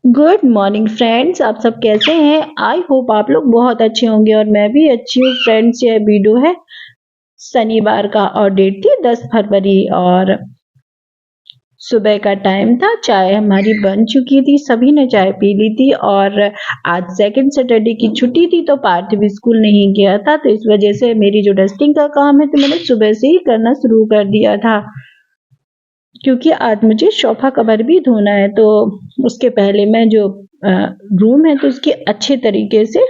Good morning friends, आप सब कैसे हैं? आई होप आप लोग बहुत अच्छे होंगे और मैं भी अच्छी हूँ फ्रेंड्स। ये वीडियो है शनिवार का और डेट थी 10 फरवरी और सुबह का टाइम था। चाय हमारी बन चुकी थी, सभी ने चाय पी ली थी और आज सेकंड सैटरडे की छुट्टी थी तो पार्थिव स्कूल नहीं गया था, तो इस वजह से मेरी जो डस्टिंग का काम है तो मैंने सुबह से ही करना शुरू कर दिया था, क्योंकि आज मुझे सोफा कवर भी धोना है। तो उसके पहले मैं जो रूम है तो उसकी अच्छे तरीके से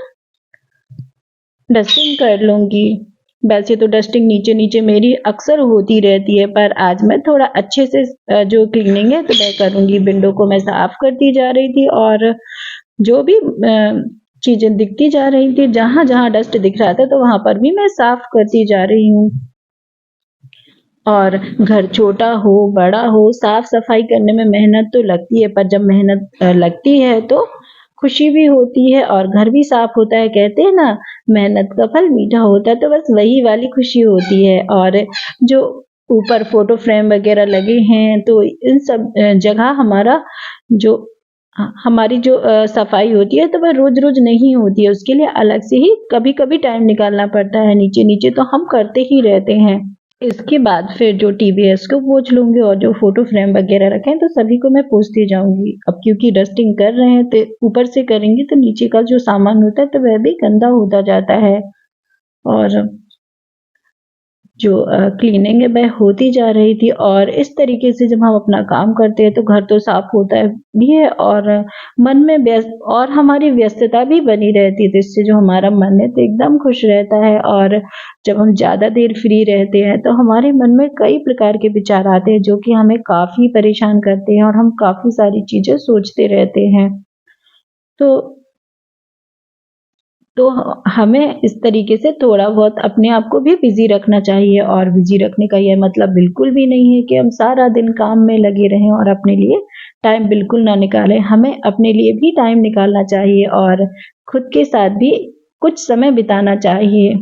डस्टिंग कर लूंगी। वैसे तो डस्टिंग नीचे नीचे मेरी अक्सर होती रहती है, पर आज मैं थोड़ा अच्छे से जो क्लीनिंग है तो मैं करूंगी। विंडो को मैं साफ करती जा रही थी और जो भी चीजें दिखती जा रही थी, जहां जहां डस्ट दिख रहा था तो वहां पर भी मैं साफ करती जा रही हूँ। और घर छोटा हो बड़ा हो, साफ सफाई करने में मेहनत तो लगती है, पर जब मेहनत लगती है तो खुशी भी होती है और घर भी साफ होता है। कहते हैं ना, मेहनत का फल मीठा होता है, तो बस वही वाली खुशी होती है। और जो ऊपर फोटो फ्रेम वगैरह लगे हैं तो इन सब जगह हमारी जो सफाई होती है तो वह रोज रोज नहीं होती है, उसके लिए अलग से ही कभी कभी टाइम निकालना पड़ता है। नीचे नीचे तो हम करते ही रहते हैं। इसके बाद फिर जो टीवीएस को पोंछ लूंगी और जो फोटो फ्रेम वगैरह रखे हैं तो सभी को मैं पोंछती जाऊंगी। अब क्योंकि डस्टिंग कर रहे हैं तो ऊपर से करेंगे तो नीचे का जो सामान होता है तो वह भी गंदा होता जाता है। और जो क्लीनिंग है वह होती जा रही थी और इस तरीके से जब हम अपना काम करते हैं तो घर तो साफ होता है भी है और मन में व्यस्त और हमारी व्यस्तता भी बनी रहती है, तो इससे जो हमारा मन है तो एकदम खुश रहता है। और जब हम ज्यादा देर फ्री रहते हैं तो हमारे मन में कई प्रकार के विचार आते हैं जो कि हमें काफी परेशान करते हैं और हम काफी सारी चीजें सोचते रहते हैं। तो तो हमें इस तरीके से थोड़ा बहुत अपने आप को भी बिजी रखना चाहिए। और बिजी रखने का यह मतलब बिल्कुल भी नहीं है कि हम सारा दिन काम में लगे रहें और अपने लिए टाइम बिल्कुल ना निकालें। हमें अपने लिए भी टाइम निकालना चाहिए और खुद के साथ भी कुछ समय बिताना चाहिए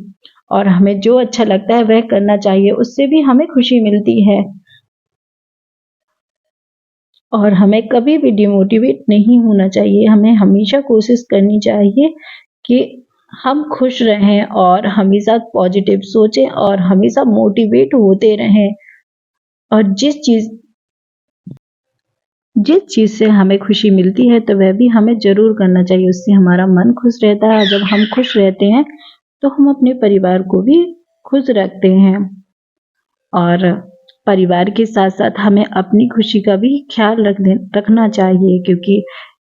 और हमें जो अच्छा लगता है वह करना चाहिए, उससे भी हमें खुशी मिलती है। और हमें कभी भी डिमोटिवेट नहीं होना चाहिए, हमें हमेशा कोशिश करनी चाहिए कि हम खुश रहें और हमेशा पॉजिटिव सोचें और हमेशा मोटिवेट होते रहें। और जिस चीज से हमें खुशी मिलती है तो वह भी हमें जरूर करना चाहिए, उससे हमारा मन खुश रहता है। जब हम खुश रहते हैं तो हम अपने परिवार को भी खुश रखते हैं। और परिवार के साथ साथ हमें अपनी खुशी का भी ख्याल रखना चाहिए, क्योंकि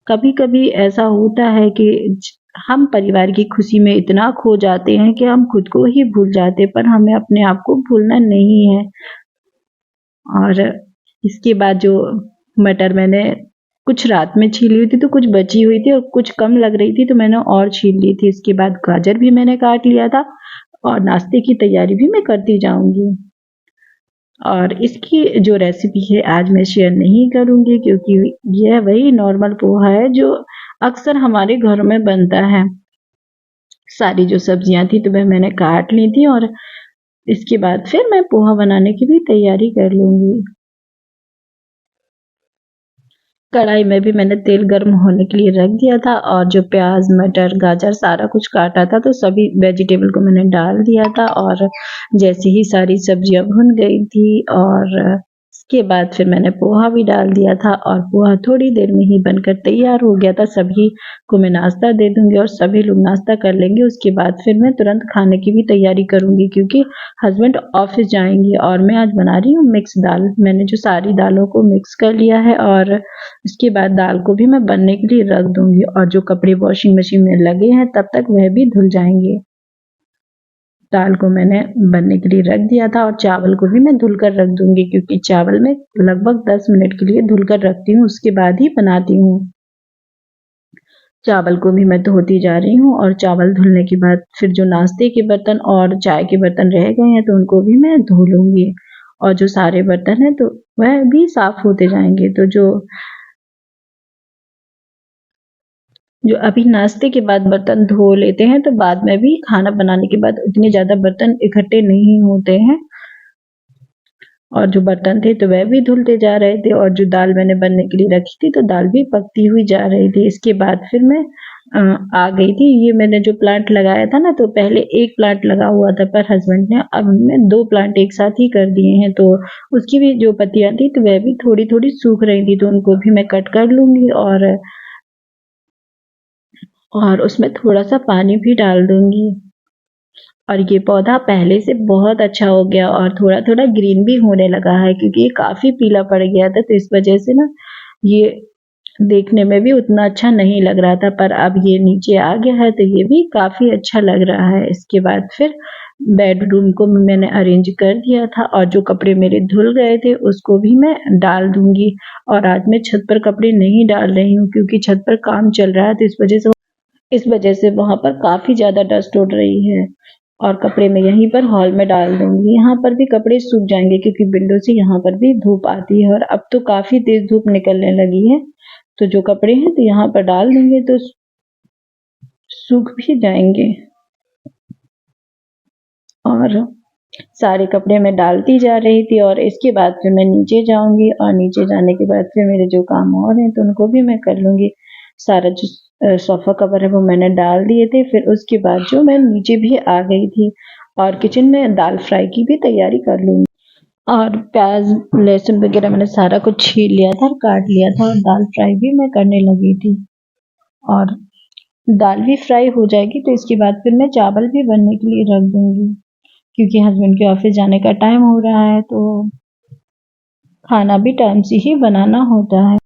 कभी कभी ऐसा होता है कि हम परिवार की खुशी में इतना खो जाते हैं कि हम खुद को ही भूल जाते हैं, पर हमें अपने आप को भूलना नहीं है। और इसके बाद जो मटर मैंने कुछ रात में छीली हुई थी तो कुछ बची हुई थी और कुछ कम लग रही थी तो मैंने और छील ली थी। इसके बाद गाजर भी मैंने काट लिया था और नाश्ते की तैयारी भी मैं करती जाऊंगी। और इसकी जो रेसिपी है आज मैं शेयर नहीं करूंगी, क्योंकि यह वही नॉर्मल पोहा है जो अक्सर हमारे घरों में बनता है। सारी जो सब्जियां थी तो वह मैंने काट ली थी और इसके बाद फिर मैं पोहा बनाने की भी तैयारी कर लूंगी। कढ़ाई में भी मैंने तेल गर्म होने के लिए रख दिया था और जो प्याज मटर गाजर सारा कुछ काटा था तो सभी वेजिटेबल को मैंने डाल दिया था। और जैसे ही सारी सब्जियां भुन गई थी और इसके बाद फिर मैंने पोहा भी डाल दिया था और पोहा थोड़ी देर में ही बनकर तैयार हो गया था। सभी को मैं नाश्ता दे दूंगी और सभी लोग नाश्ता कर लेंगे। उसके बाद फिर मैं तुरंत खाने की भी तैयारी करूंगी, क्योंकि हस्बैंड ऑफिस जाएंगे। और मैं आज बना रही हूँ मिक्स दाल, मैंने जो सारी दालों को मिक्स कर लिया है और इसके बाद दाल को भी मैं बनने के लिए रख दूंगी। और जो कपड़े वॉशिंग मशीन में लगे हैं तब तक वह भी धुल जाएंगे। दाल को मैंने बनने के लिए रख दिया था और चावल को भी मैं धुलकर रख दूंगी, क्योंकि चावल मैं लगभग 10 मिनट के लिए धुलकर रखती हूँ, उसके बाद ही बनाती हूँ। चावल को भी मैं धोती जा रही हूँ और चावल धुलने के बाद फिर जो नाश्ते के बर्तन और चाय के बर्तन रह गए हैं तो उनको भी मैं धो लूंगी। और जो सारे बर्तन हैं तो वह भी साफ होते जाएंगे। तो जो अभी नाश्ते के बाद बर्तन धो लेते हैं तो बाद में भी खाना बनाने के बाद इतने ज्यादा बर्तन इकट्ठे नहीं होते हैं। और जो बर्तन थे तो वह भी धुलते जा रहे थे और जो दाल मैंने बनने के लिए रखी थी तो दाल भी पकती हुई जा रही थी। इसके बाद फिर मैं आ गई थी। ये मैंने जो प्लांट लगाया था ना, तो पहले एक प्लांट लगा हुआ था पर हस्बैंड ने अब मैं 2 प्लांट एक साथ ही कर दिए हैं, तो उसकी भी जो पत्तियां थी तो वह भी थोड़ी-थोड़ी सूख रही थी, तो उनको भी मैं कट कर लूँगी और उसमें थोड़ा-सा पानी भी डाल दूँगी। और ये पौधा पहले से बहुत अच्छा हो गया और थोड़ा-थोड़ा ग्रीन भी होने लगा है, क्योंकि ये काफ़ी पीला पड़ गया था, तो इस वजह से ना ये देखने में भी उतना अच्छा नहीं लग रहा था, पर अब ये नीचे आ गया है तो ये भी काफ़ी अच्छा लग रहा है। इसके बाद फिर बेडरूम को मैंने अरेंज कर दिया था और जो कपड़े मेरे धुल गए थे उसको भी मैं डाल दूँगी। और आज मैं छत पर कपड़े नहीं डाल रही हूँ, क्योंकि छत पर काम चल रहा है, तो इस वजह से वहाँ पर काफ़ी ज़्यादा डस्ट उड़ रही है। और कपड़े मैं यहीं पर हॉल में डाल दूँगी। यहाँ पर भी कपड़े सूख जाएँगे, क्योंकि विंडो से यहाँ पर भी धूप आती है और अब तो काफ़ी तेज़ धूप निकलने लगी है। तो जो कपड़े हैं तो यहाँ पर डाल देंगे तो सूख भी जाएँगे। और सारे कपड़े मैं डालती जा रही थी और इसके बाद फिर मैं नीचे जाऊँगी और नीचे जाने के बाद फिर मेरे जो काम और हैं तो उनको भी मैं कर लूँगी। सारा जो सोफ़ा कवर है वो मैंने डाल दिए थे। फिर उसके बाद जो मैं नीचे भी आ गई थी और किचन में दाल फ्राई की भी तैयारी कर लूँगी। और प्याज़, लहसुन वग़ैरह मैंने सारा कुछ छील लिया था और काट लिया था और दाल फ्राई भी मैं करने लगी थी। और दाल भी फ्राई हो जाएगी तो इसके बाद फिर मैं चावल भी बनने के लिए रख दूँगी, क्योंकि हस्बैंड के ऑफिस जाने का टाइम हो रहा है, तो खाना भी टाइम से ही बनाना होता है।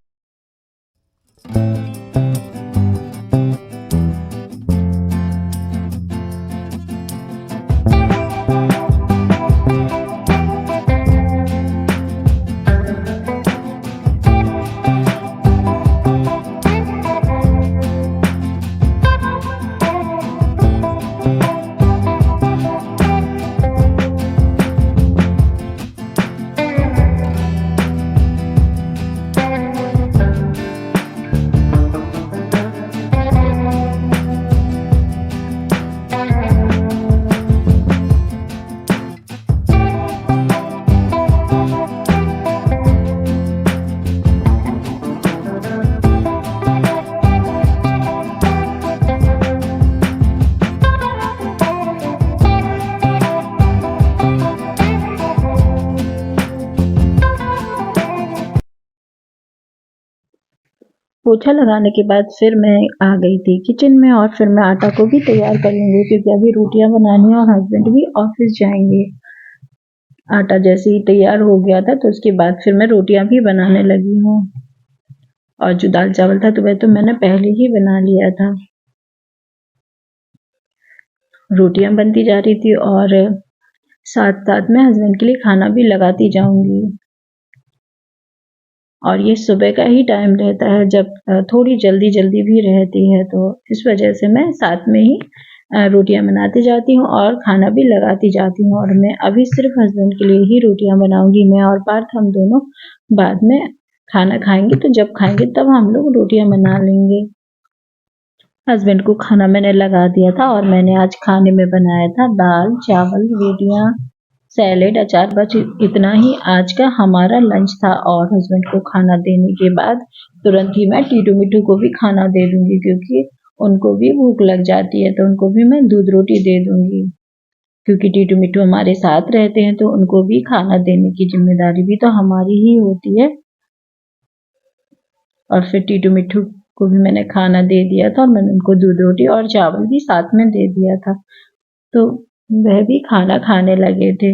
पोछा लगाने के बाद फिर मैं आ गई थी किचन में और फिर मैं आटा को भी तैयार कर लूँगी, क्योंकि अभी रोटियां बनानी है और हस्बैंड भी ऑफिस जाएंगे। आटा जैसे ही तैयार हो गया था तो उसके बाद फिर मैं रोटियां भी बनाने लगी हूँ। और जो दाल चावल था तो वह तो मैंने पहले ही बना लिया था। रोटियां बनती जा रही थी और साथ साथ में हस्बैंड के लिए खाना भी लगाती जाऊंगी। और ये सुबह का ही टाइम रहता है जब थोड़ी जल्दी जल्दी भी रहती है, तो इस वजह से मैं साथ में ही रोटियां बनाती जाती हूँ और खाना भी लगाती जाती हूँ। और मैं अभी सिर्फ हस्बैंड के लिए ही रोटियां बनाऊंगी। मैं और पार्थ हम दोनों बाद में खाना खाएंगे, तो जब खाएंगे तब हम लोग रोटियां बना लेंगे। हस्बैंड को खाना मैंने लगा दिया था और मैंने आज खाने में बनाया था दाल चावल रोटियां सैलेड अचार, बस इतना ही आज का हमारा लंच था। और हस्बैंड को खाना देने के बाद तुरंत ही मैं टीटू मिट्टू को भी खाना दे दूंगी, क्योंकि उनको भी भूख लग जाती है, तो उनको भी मैं दूध रोटी दे दूंगी। क्योंकि टीटू मिट्टू हमारे साथ रहते हैं तो उनको भी खाना देने की जिम्मेदारी भी तो हमारी ही होती है। और फिर टीटू मिट्टू को भी मैंने खाना दे दिया था और मैंने उनको दूध रोटी और चावल भी साथ में दे दिया था, तो वह भी खाना खाने लगे थे।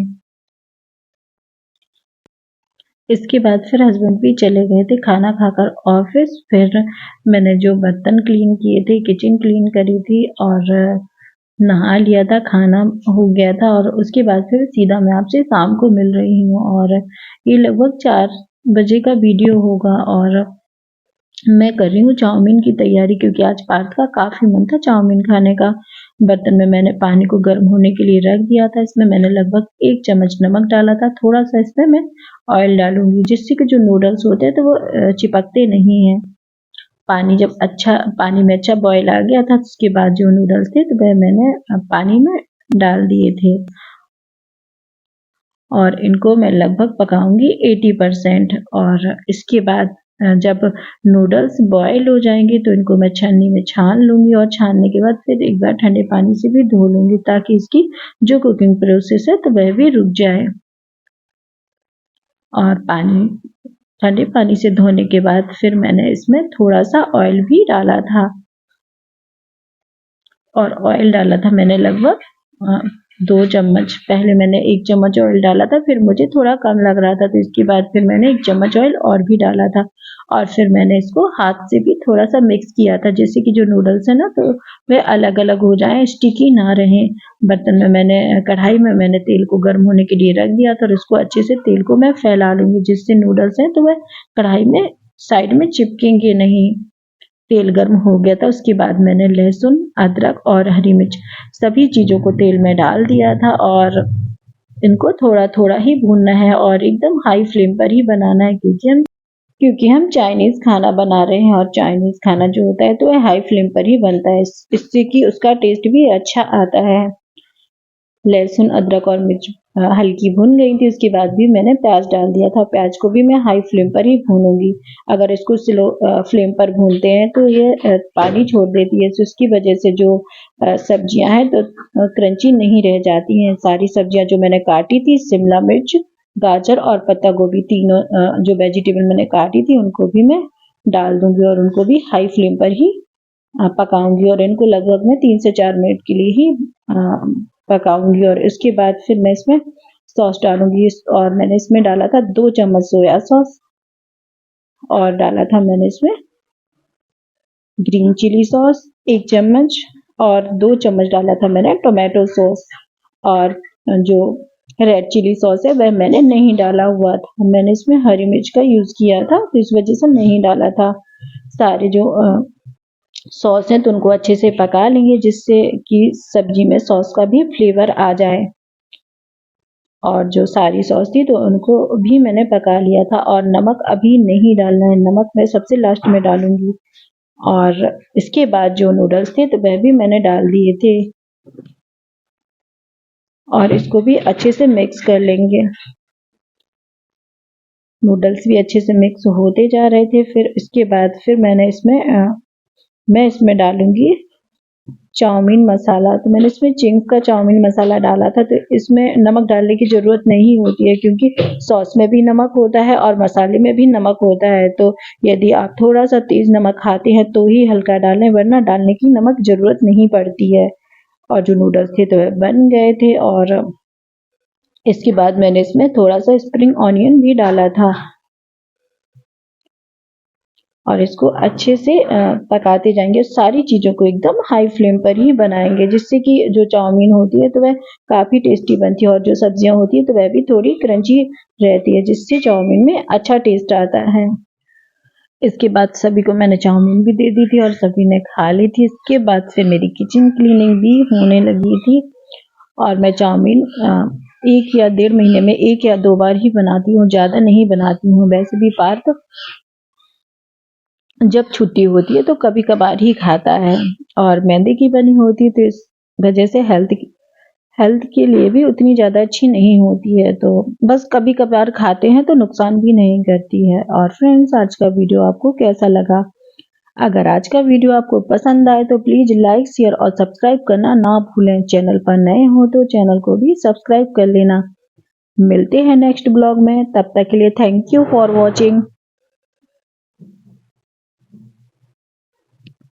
इसके बाद फिर हस्बैंड भी चले गए थे खाना खाकर ऑफिस। फिर मैंने जो बर्तन क्लीन किए थे, किचन क्लीन करी थी और नहा लिया था, खाना हो गया था। और उसके बाद फिर सीधा मैं आपसे शाम को मिल रही हूँ और ये लगभग 4 बजे का वीडियो होगा। और मैं कर रही हूँ चाउमीन की तैयारी, क्योंकि आज पार्थ का काफ़ी मन था चाउमीन खाने का। बर्तन में मैंने पानी को गर्म होने के लिए रख दिया था। इसमें मैंने लगभग 1 चम्मच नमक डाला था। थोड़ा सा इसमें मैं ऑयल डालूंगी, जिससे कि जो नूडल्स होते हैं तो वो चिपकते नहीं हैं। पानी में अच्छा बॉयल आ गया था, उसके बाद जो नूडल्स थे तो वह मैंने पानी में डाल दिए थे। और इनको मैं लगभग पकाऊंगी 80%। और इसके बाद जब नूडल्स बॉयल हो जाएंगे तो इनको मैं छन्नी में छान लूंगी और छानने के बाद फिर एक बार ठंडे पानी से भी धो लूंगी ताकि इसकी जो कुकिंग प्रोसेस है तो वह भी रुक जाए। और ठंडे पानी से धोने के बाद फिर मैंने इसमें थोड़ा सा ऑयल भी डाला था और ऑयल डाला था मैंने लगभग 2 चम्मच। पहले मैंने 1 चम्मच ऑयल डाला था, फिर मुझे थोड़ा कम लग रहा था तो इसके बाद फिर मैंने 1 चम्मच ऑयल और भी डाला था और फिर मैंने इसको हाथ से भी थोड़ा सा मिक्स किया था जिससे कि जो नूडल्स है ना तो वे अलग अलग हो जाएं, स्टिकी ना रहें। बर्तन में कढ़ाई में मैंने तेल को गर्म होने के लिए रख दिया था और इसको अच्छे से तेल को मैं फैला लूंगी जिससे नूडल्स हैं तो वह कढ़ाई में साइड में चिपकेंगे नहीं। तेल गर्म हो गया था, उसके बाद मैंने लहसुन, अदरक और हरी मिर्च सभी चीज़ों को तेल में डाल दिया था और इनको थोड़ा थोड़ा ही भूनना है और एकदम हाई फ्लेम पर ही बनाना है क्योंकि हम चाइनीज़ खाना बना रहे हैं और चाइनीज़ खाना जो होता है तो वह हाई फ्लेम पर ही बनता है, इससे कि उसका टेस्ट भी अच्छा आता है। लहसुन, अदरक और मिर्च हल्की भुन गई थी, उसके बाद भी मैंने प्याज डाल दिया था। प्याज को भी मैं हाई फ्लेम पर ही भूनूंगी। अगर इसको स्लो फ्लेम पर भूनते हैं तो ये पानी छोड़ देती है, तो उसकी वजह से जो सब्जियां हैं तो क्रंची नहीं रह जाती हैं। सारी सब्जियां जो मैंने काटी थी, शिमला मिर्च, गाजर और पत्ता गोभी, तीनों जो वेजिटेबल मैंने काटी थी उनको भी मैं डाल दूंगी और उनको भी हाई फ्लेम पर ही पकाऊंगी और इनको लगभग मैं 3 से 4 मिनट के लिए ही पकाऊंगी। और इसके बाद फिर मैं इसमें सॉस डालूंगी और मैंने इसमें डाला था 2 चम्मच सोया सॉस और डाला था मैंने इसमें ग्रीन चिली सॉस 1 चम्मच और 2 चम्मच डाला था मैंने टोमेटो सॉस और जो रेड चिली सॉस है वह मैंने नहीं डाला हुआ था। मैंने इसमें हरी मिर्च का यूज किया था तो इस वजह से नहीं डाला था। सारे जो सॉस है तो उनको अच्छे से पका लेंगे जिससे कि सब्जी में सॉस का भी फ्लेवर आ जाए। और जो सारी सॉस थी तो उनको भी मैंने पका लिया था और नमक अभी नहीं डालना है, नमक मैं सबसे लास्ट में डालूंगी। और इसके बाद जो नूडल्स थे तो वह भी मैंने डाल दिए थे और इसको भी अच्छे से मिक्स कर लेंगे। नूडल्स भी अच्छे से मिक्स होते जा रहे थे। फिर इसके बाद फिर मैं इसमें डालूंगी चाउमीन मसाला। तो मैंने इसमें चिंग्स का चाउमीन मसाला डाला था, तो इसमें नमक डालने की ज़रूरत नहीं होती है क्योंकि सॉस में भी नमक होता है और मसाले में भी नमक होता है। तो यदि आप थोड़ा सा तेज़ नमक खाते हैं तो ही हल्का डालें, वरना डालने की नमक ज़रूरत नहीं पड़ती है। और जो नूडल्स थे तो बन गए थे और इसके बाद मैंने इसमें थोड़ा सा स्प्रिंग ऑनियन भी डाला था और इसको अच्छे से पकाते जाएंगे। सारी चीज़ों को एकदम हाई फ्लेम पर ही बनाएंगे जिससे कि जो चाउमीन होती है तो वह काफ़ी टेस्टी बनती है और जो सब्जियां होती है तो वह भी थोड़ी क्रंची रहती है जिससे चाउमीन में अच्छा टेस्ट आता है। इसके बाद सभी को मैंने चाउमीन भी दे दी थी और सभी ने खा ली थी। इसके बाद फिर मेरी किचन क्लीनिंग भी होने लगी थी और मैं चाउमीन 1 या 1.5 महीने में 1 या 2 बार ही बनाती हूँ, ज़्यादा नहीं बनाती हूँ। वैसे भी पार्थ जब छुट्टी होती है तो कभी कभार ही खाता है और मैदे की बनी होती है तो इस वजह से हेल्थ के लिए भी उतनी ज़्यादा अच्छी नहीं होती है, तो बस कभी कभार खाते हैं तो नुकसान भी नहीं करती है। और फ्रेंड्स, आज का वीडियो आपको कैसा लगा? अगर आज का वीडियो आपको पसंद आए तो प्लीज़ लाइक, शेयर और सब्सक्राइब करना ना भूलें। चैनल पर नए हो तो चैनल को भी सब्सक्राइब कर लेना। मिलते हैं नेक्स्ट ब्लॉग में, तब तक के लिए थैंक यू फॉर वॉचिंग।